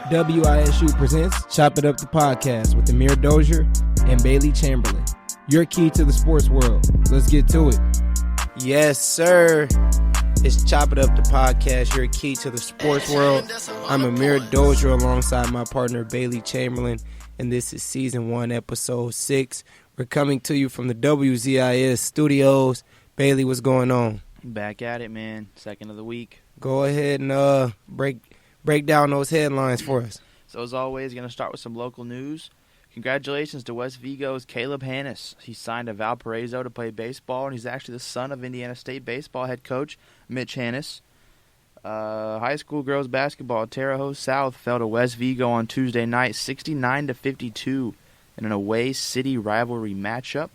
WISU presents Chop It Up the Podcast with Amere and Baylee Chamberlain. Your key to the sports world. Let's get to it. Yes, sir. It's Chop It Up the Podcast, your key to the sports world. I'm Amere alongside my partner Baylee Chamberlain, and this is Season 1, Episode 6. We're coming to you from the WZIS studios. Baylee, what's going on? Back at it, man. Second of the week. Go ahead and break down those headlines for us. So as always, going to start with some local news. Congratulations to West Vigo's Caleb Hannes. He signed to Valparaiso to play baseball, and he's actually the son of Indiana State baseball head coach Mitch Hannes. High school girls basketball, Terre Haute South fell to West Vigo on Tuesday night 69-52 in an away city rivalry matchup.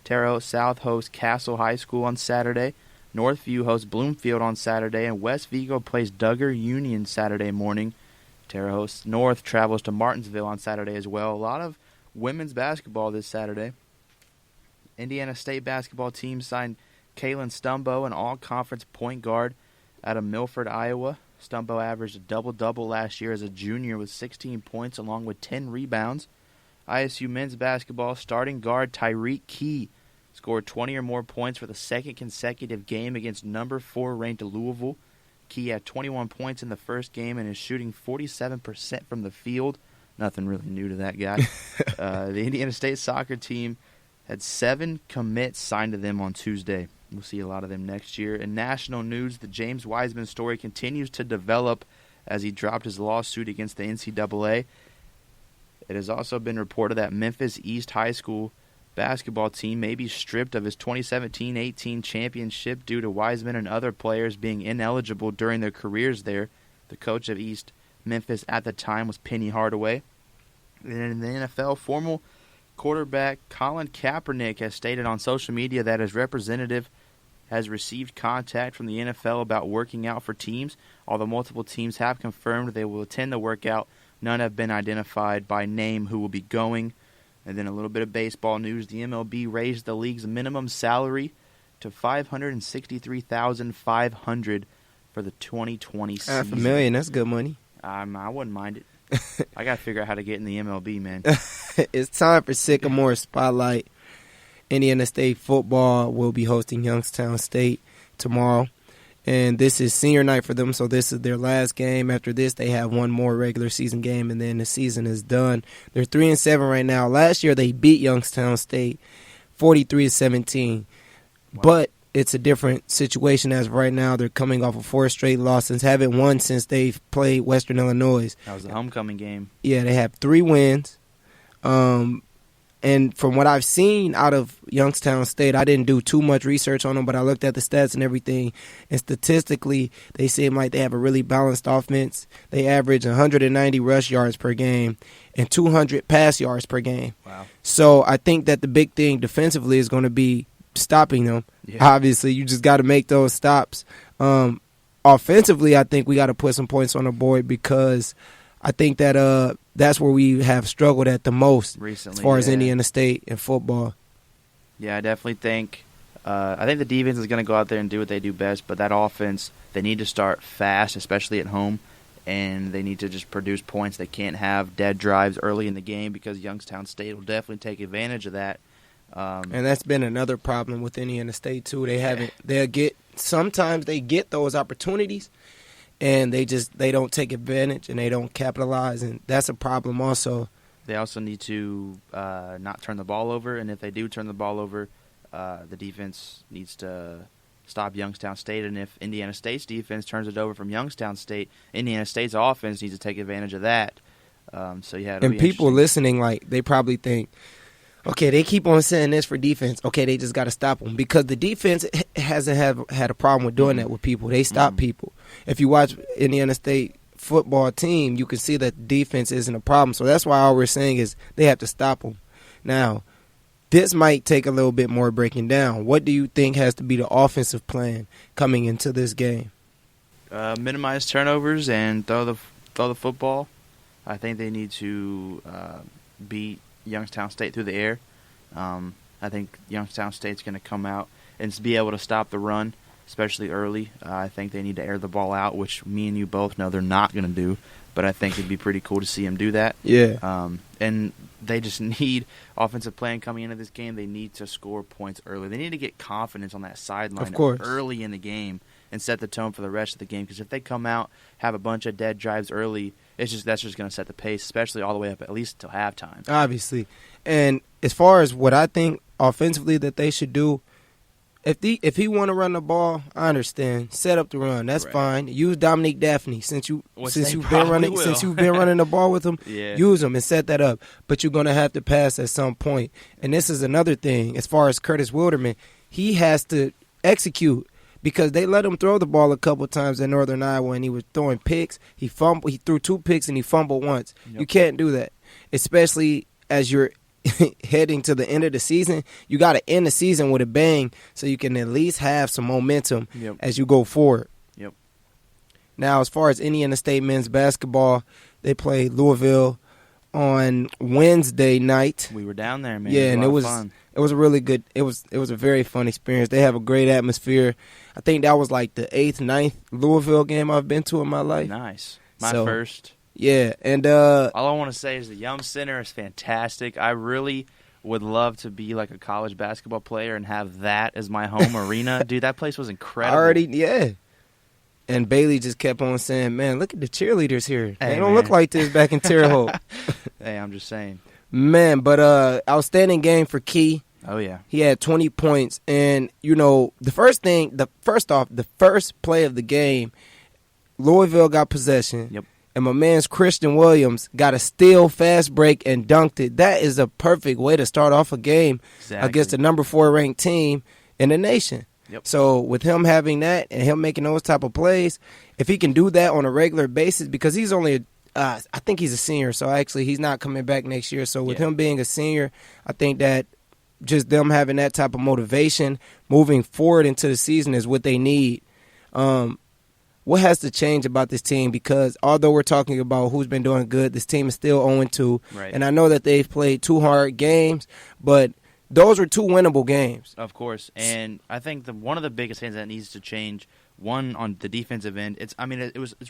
Terre Haute South hosts Castle High School on Saturday. Northview hosts Bloomfield on Saturday, and West Vigo plays Duggar Union Saturday morning. Terre Haute North travels to Martinsville on Saturday as well. A lot of women's basketball this Saturday. Indiana State basketball team signed Kaylin Stumbo, an all-conference point guard out of Milford, Iowa. Stumbo averaged a double-double last year as a junior with 16 points along with 10 rebounds. ISU men's basketball starting guard Tyreek Key scored 20 or more points for the second consecutive game against number 4 ranked Louisville. Key had 21 points in the first game and is shooting 47% from the field. Nothing really new to that guy. The Indiana State soccer team had 7 commits signed to them on Tuesday. We'll see a lot of them next year. In national news, the James Wiseman story continues to develop as he dropped his lawsuit against the NCAA. It has also been reported that Memphis East High School basketball team may be stripped of his 2017-18 championship due to Wiseman and other players being ineligible during their careers there. The coach of East Memphis at the time was Penny Hardaway. And in the NFL, former quarterback Colin Kaepernick has stated on social media that his representative has received contact from the NFL about working out for teams. Although multiple teams have confirmed they will attend the workout, none have been identified by name who will be going. And then a little bit of baseball news. The MLB raised the league's minimum salary to $563,500 for the 2020 season. $500,000, that's good money. I wouldn't mind it. I got to figure out how to get in the MLB, man. It's time for Sycamore Spotlight. Indiana State football will be hosting Youngstown State tomorrow. And this is senior night for them, so this is their last game. After this, they have one more regular season game, and then the season is done. They're 3-7 right now. Last year, they beat Youngstown State 43-17. Wow. But it's a different situation as of right now. They're coming off of 4 straight losses, haven't won since they've played Western Illinois. That was the homecoming game. Yeah, they have 3 wins. And from what I've seen out of Youngstown State, I didn't do too much research on them, but I looked at the stats and everything. And statistically, they seem like they have a really balanced offense. They average 190 rush yards per game and 200 pass yards per game. Wow. So I think that the big thing defensively is going to be stopping them. Yeah. Obviously, you just got to make those stops. Offensively, I think we got to put some points on the board because I think that that's where we have struggled at the most recently, as far as Indiana State and football. Yeah, I definitely think the defense is going to go out there and do what they do best, but that offense, they need to start fast, especially at home, and they need to just produce points. They can't have dead drives early in the game because Youngstown State will definitely take advantage of that. And that's been another problem with Indiana State too. Sometimes they get those opportunities, and they don't take advantage and they don't capitalize, and that's a problem also. They also need to not turn the ball over, and if they do turn the ball over, the defense needs to stop Youngstown State. And if Indiana State's defense turns it over from Youngstown State, Indiana State's offense needs to take advantage of that. And people listening, like, they probably think, okay, they keep on saying this for defense. Okay, they just got to stop them. Because the defense hasn't had a problem with doing that with people. They stop people. If you watch Indiana State football team, you can see that the defense isn't a problem. So that's why all we're saying is they have to stop them. Now, this might take a little bit more breaking down. What do you think has to be the offensive plan coming into this game? Minimize turnovers and throw the football. I think they need to beat Youngstown State through the air. I think Youngstown State's going to come out and be able to stop the run. especially early. I think they need to air the ball out, which me and you both know they're not going to do. But I think it'd be pretty cool to see him do that. Yeah. And they just need offensive plan coming into this game. They need to score points early. They need to get confidence on that sideline early in the game and set the tone for the rest of the game. Because if they come out, have a bunch of dead drives early, that's just going to set the pace, especially all the way up at least till halftime. Obviously. And as far as what I think offensively that they should do, if he want to run the ball, I understand. Set up the run, that's fine. Use Dominique Daphne since you've been running the ball with him. Yeah. Use him and set that up. But you're gonna have to pass at some point. And this is another thing as far as Curtis Wilderman, he has to execute because they let him throw the ball a couple times in Northern Iowa and he was throwing picks. He threw 2 picks and he fumbled once. Yep. You can't do that, especially as you're heading to the end of the season. You got to end the season with a bang so you can at least have some momentum as you go forward. Yep. Now, as far as Indiana State men's basketball, they played Louisville on Wednesday night. We were down there, man. Yeah, and it was fun. It was a really good. It was a very fun experience. They have a great atmosphere. I think that was like the 8th, 9th Louisville game I've been to in my life. Nice. My first. Yeah, and all I want to say is the Yum Center is fantastic. I really would love to be like a college basketball player and have that as my home arena. Dude, that place was incredible. And Baylee just kept on saying, man, look at the cheerleaders here. They don't look like this back in Terre Haute. Hey, I'm just saying. Man, but outstanding game for Key. Oh, yeah. He had 20 points. And, the first play of the game, Louisville got possession. Yep. And my man's Christian Williams got a steal, fast break, and dunked it. That is a perfect way to start off a game against the number 4 ranked team in the nation. Yep. So with him having that and him making those type of plays, if he can do that on a regular basis, because he's only I think he's a senior, so actually he's not coming back next year. So with him being a senior, I think that just them having that type of motivation moving forward into the season is what they need. What has to change about this team? Because although we're talking about who's been doing good, this team is still 0-2. Right. And I know that they've played 2 hard games, but those were 2 winnable games. Of course. And I think one of the biggest things that needs to change, one on the defensive end, it's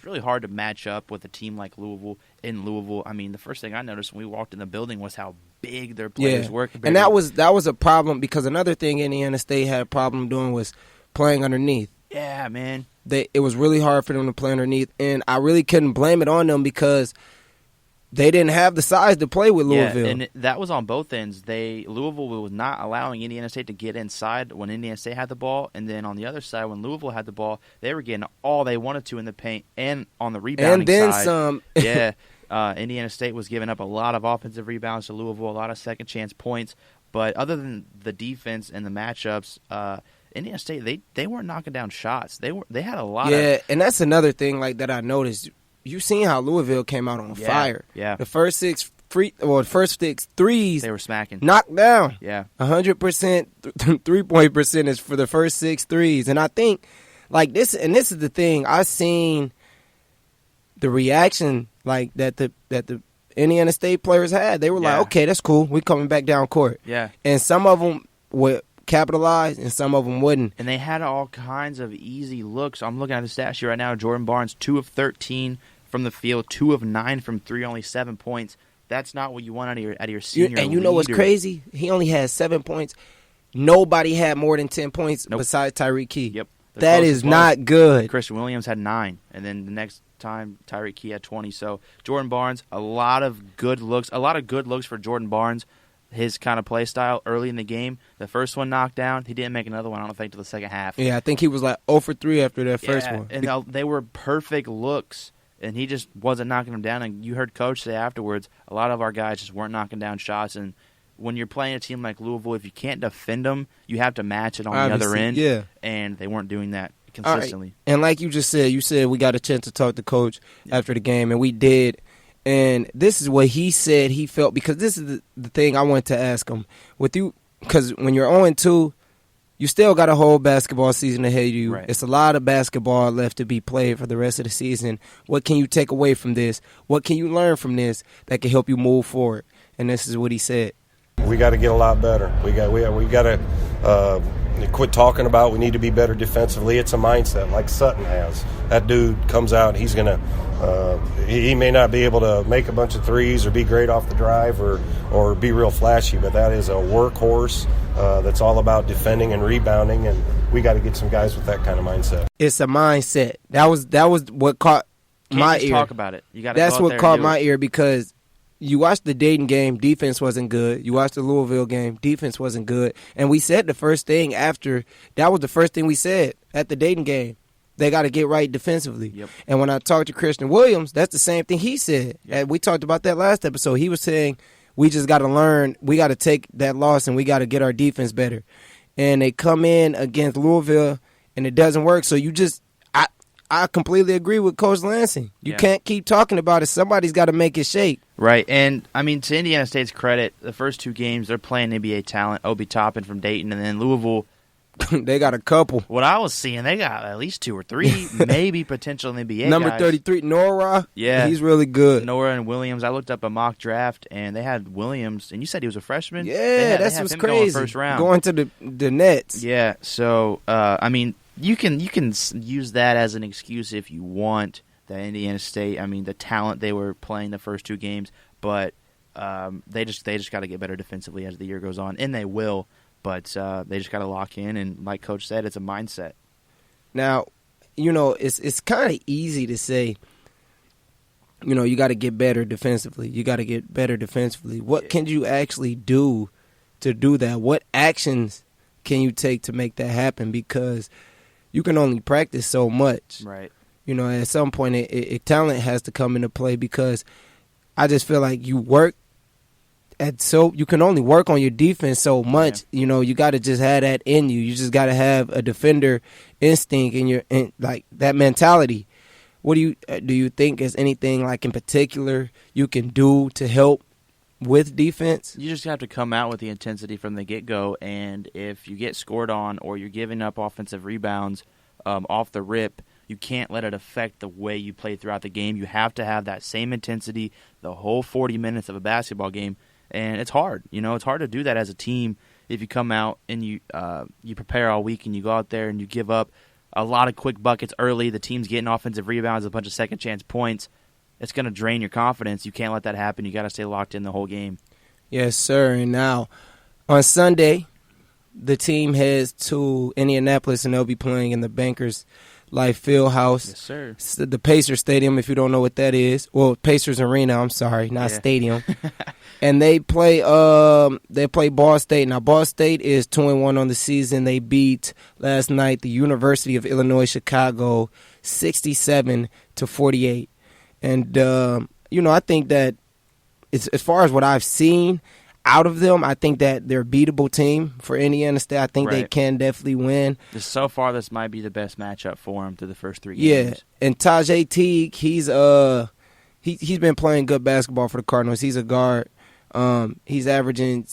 really hard to match up with a team like Louisville in Louisville. I mean, the first thing I noticed when we walked in the building was how big their players were. And that was a problem because another thing Indiana State had a problem doing was playing underneath. Yeah, man. It was really hard for them to play underneath, and I really couldn't blame it on them because they didn't have the size to play with Louisville. Yeah, and that was on both ends. Louisville was not allowing Indiana State to get inside when Indiana State had the ball, and then on the other side, when Louisville had the ball, they were getting all they wanted to in the paint and on the rebounding side. And then some. Yeah, Indiana State was giving up a lot of offensive rebounds to Louisville, a lot of second-chance points. But other than the defense and the matchups, Indiana State, they weren't knocking down shots. They had a lot of... Yeah, and that's another thing that I noticed. You seen how Louisville came out on fire. Yeah. The first 6 threes they were smacking. Knocked down. Yeah. 100% 3-point percentage for the first 6 threes. And I think this is the thing. I seen the reaction that the Indiana State players had. They were like, okay, that's cool. We coming back down court. Yeah. And some of them would capitalize and some of them wouldn't. And they had all kinds of easy looks. I'm looking at the stat sheet right now. Jordan Barnes, 2 of 13 from the field, 2 of 9 from 3, only 7 points. That's not what you want out of your senior And you know what's crazy? He only has 7 points. Nobody had more than 10 points besides Tyreek Key. Yep. That is not good. Christian Williams had 9, and then the next time Tyreek Key had 20. So Jordan Barnes, a lot of good looks for Jordan Barnes. His kind of play style early in the game. The first one knocked down. He didn't make another one, I don't think, till the second half. Yeah, I think he was like 0 for 3 after that first one. And they were perfect looks, and he just wasn't knocking them down. And you heard Coach say afterwards, a lot of our guys just weren't knocking down shots. And when you're playing a team like Louisville, if you can't defend them, you have to match it on the other end. Yeah. And they weren't doing that consistently. Right. And like you just said, we got a chance to talk to Coach after the game, and we did. And this is what he said he felt, because this is the thing I wanted to ask him. Because when you're 0-2, you still got a whole basketball season ahead of you. Right. It's a lot of basketball left to be played for the rest of the season. What can you take away from this? What can you learn from this that can help you move forward? And this is what he said. We got to get a lot better. We got to quit talking about we need to be better defensively. It's a mindset like Sutton has. That dude comes out, he's going to he may not be able to make a bunch of threes or be great off the drive or be real flashy, but that is a workhorse that's all about defending and rebounding, and we got to get some guys with that kind of mindset. It's a mindset. That was what caught my ear. Talk about it. You got. That's what caught my ear, because you watched the Dayton game, defense wasn't good. You watched the Louisville game, defense wasn't good. And we said the first thing after, that was the first thing we said at the Dayton game. They got to get right defensively. Yep. And when I talked to Christian Williams, that's the same thing he said. Yep. And we talked about that last episode. He was saying we just got to learn, we got to take that loss and we got to get our defense better. And they come in against Louisville and it doesn't work. So you just, I completely agree with Coach Lansing. You can't keep talking about it. Somebody's got to make it shake. Right, and, I mean, to Indiana State's credit, the first two games, they're playing NBA talent, Obi Toppin from Dayton, and then Louisville. They got a couple. What I was seeing, they got at least 2 or 3, maybe potential NBA Number guys. 33, Nora. Yeah. He's really good. Nora and Williams. I looked up a mock draft, and they had Williams, and you said he was a freshman? Yeah, that's what's crazy. First round. Going to the Nets. Yeah, so, I mean, you can use that as an excuse if you want, that Indiana State, I mean, the talent they were playing the first 2 games, but they just got to get better defensively as the year goes on, and they will. But they just got to lock in, and like Coach said, it's a mindset. Now, it's kind of easy to say, you got to get better defensively. You got to get better defensively. What can you actually do to do that? What actions can you take to make that happen? Because you can only practice so much. Right. At some point, talent has to come into play, because I just feel like you can only work on your defense so much. Yeah. You got to just have that in you. You just got to have a defender instinct in like that mentality. What do you think is anything like in particular you can do to help with defense? You just have to come out with the intensity from the get-go, and if you get scored on or you're giving up offensive rebounds off the rip, you can't let it affect the way you play throughout the game. You have to have that same intensity the whole 40 minutes of a basketball game. And it's hard. It's hard to do that as a team if you come out and you prepare all week and you go out there and you give up a lot of quick buckets early. The team's getting offensive rebounds, a bunch of second-chance points. It's going to drain your confidence. You can't let that happen. You got to stay locked in the whole game. Yes, sir. And now on Sunday, the team heads to Indianapolis, and they'll be playing in the Bankers Life Fieldhouse. Yes, sir. The Pacers Stadium, if you don't know what that is. Well, Pacers Arena, I'm sorry, not stadium. And they play Ball State. Now, Ball State is 2-1 on the season. They beat last night the University of Illinois Chicago 67-48. And I think that as far as what I've seen out of them, I think that they're a beatable team for Indiana State. I think they can definitely win. So far, this might be the best matchup for them through the first 3 games. Yeah, and Tajay Teague, he's been playing good basketball for the Cardinals. He's a guard. He's averaging,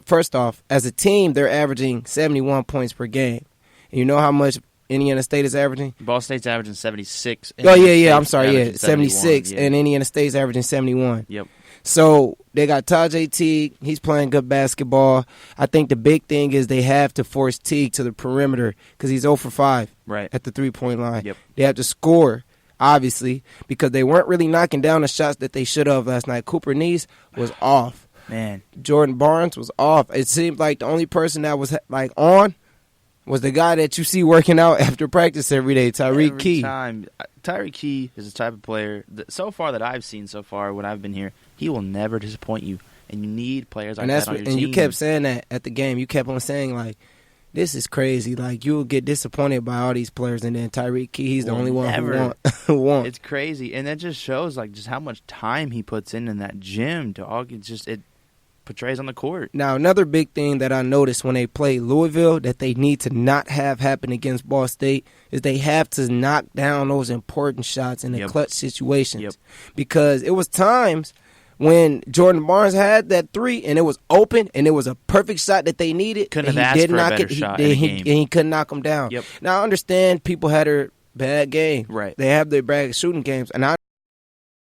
first off, as a team, they're averaging 71 points per game. And you know how much Indiana State is averaging? Ball State's averaging 76. Oh, yeah, I'm sorry, 76, and Indiana State's averaging 71. Yep. So they got Tajay Teague. He's playing good basketball. I think the big thing is they have to force Teague to the perimeter because he's 0 for 5 at the three-point line. Yep. They have to score, obviously, because they weren't really knocking down the shots that they should have last night. Cooper Neese was off. Man. Jordan Barnes was off. It seemed like the only person that was on was the guy that you see working out after practice every day, Tyreek Key. Tyreek Key is the type of player that, so far that I've seen so far when I've been here, he will never disappoint you. And you need players like that on your team. And you kept saying that at the game. You kept on saying, like, this is crazy. Like, you'll get disappointed by all these players, and then Tyreek Key, he's the only one who won't. It's crazy. And that just shows, like, just how much time he puts in that gym. It portrays on the court. Now, another big thing that I noticed when they play Louisville that they need to not have happen against Ball State is they have to knock down those important shots in the clutch situations. Yep. Because it was times when Jordan Barnes had that 3 and it was open and it was a perfect shot that they needed. Couldn't have asked for a better shot in the game. And he couldn't knock them down. Yep. Now, I understand people had their bad game. Right. They have their bad shooting games. And I